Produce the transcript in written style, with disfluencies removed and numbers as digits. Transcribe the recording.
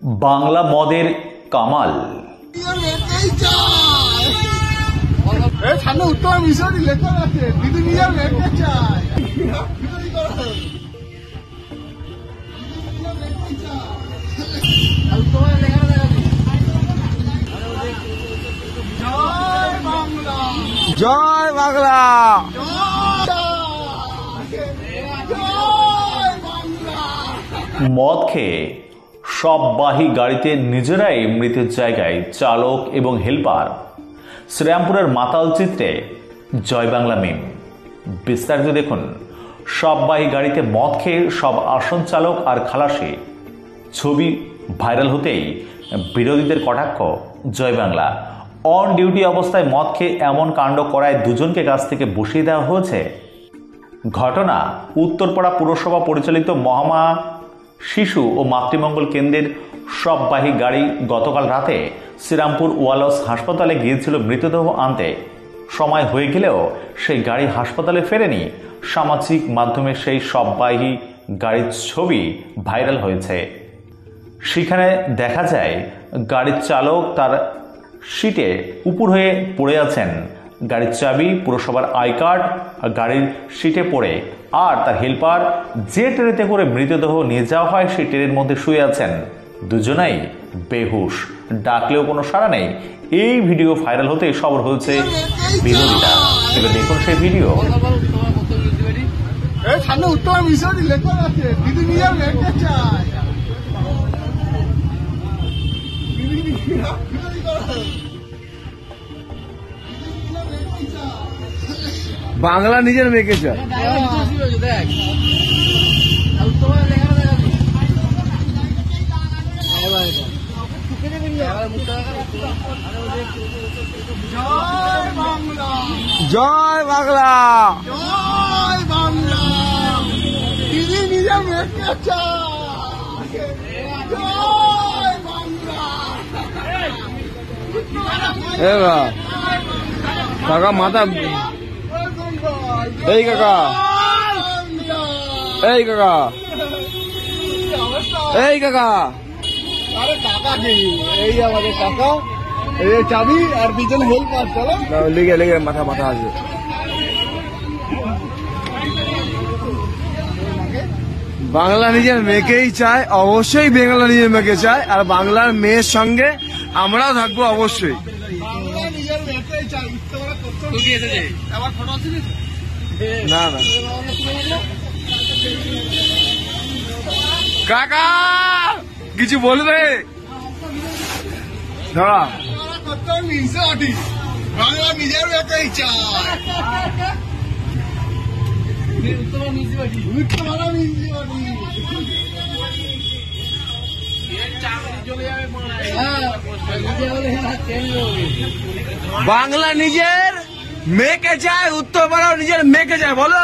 বাংলা মদের কামাল। উত্তর মিশরি লেখা আছে দিদি নিজের মেয়েকে চায়। জয় বাংলা। মদ খেয়ে সববাহী গাড়িতে নিজেরাই মৃতের জায়গায় চালক এবং হেলপার। শ্রীরামপুরের মাতাল চিত্রে জয় বাংলা মিম। বিস্তারিত দেখুন। সববাহী গাড়িতে মদ খেয়ে সব আসন চালক আর খালাসি। ছবি ভাইরাল হতেই বিরোধীদের কটাক্ষ জয় বাংলা। অন ডিউটি অবস্থায় মদ খেয়ে এমন কাণ্ড করায় দুজনকে কাছ থেকে বসিয়ে দেওয়া হয়েছে। ঘটনা উত্তরপাড়া পুরসভা পরিচালিত মহামা শিশু ও মাতৃমঙ্গল কেন্দ্রের সববাহী গাড়ি গতকাল রাতে শ্রীরামপুর ওয়ালস হাসপাতালে গিয়েছিল মৃতদেহ আনতে। সময় হয়ে গেলেও সেই গাড়ি হাসপাতালে ফেরেনি। সামাজিক মাধ্যমে সেই সববাহী গাড়ির ছবি ভাইরাল হয়েছে। সেখানে দেখা যায় গাড়ির চালক তার সিটে উপুর হয়ে পড়ে আছেন। গাড়ির চাবি, পুরসভার আই কার্ড গাড়ির সিটে পড়ে, আর তার হেল্পার যে ট্রেনেতে করে মৃতদেহ নিয়ে যাওয়া হয় সেই ট্রেনের মধ্যে শুয়ে আছেন। দুজনাই বেহুশ, ডাকলেও কোনো সাড়া নেই। এই ভিডিও ভাইরাল হতে সবর হয়েছে বিরোধীরা। এবার দেখুন সেই ভিডিও। উত্তর মিশরি লেখা আছে দিদি নিজের মেয়েকে চায়। বাংলা নিজের মেয়েকে চায়। জয় বাংলা। জয় বাংলা। দিদি নিজের মেয়েকে চায়। জয় বাংলা। কাকা মাথা, এই কাকা, এই কাকা, এই কাকা। আরে টাকা নেই, এই আমাদের টাকা, এই চাবি আর পিছনে হেল্পার। চলো লেগে লেগে মাথা মাথা আসবে। বাংলা নিজের মেয়েকেই চায়, অবশ্যই বাংলা নিজের মেয়েকে চায়, আর বাংলার মেয়ের সঙ্গে আমরাও থাকবো অবশ্যই। বাংলা নিজের মেয়েকেই চায়। না না কাকা কিছু বলবে? ধরা বাংলা নিজের মেয়েকেই চায়। বাংলা নিজের মেয়েকে চায়, উত্তরপাড়াও নিজের মেয়েকে চায়। বলো।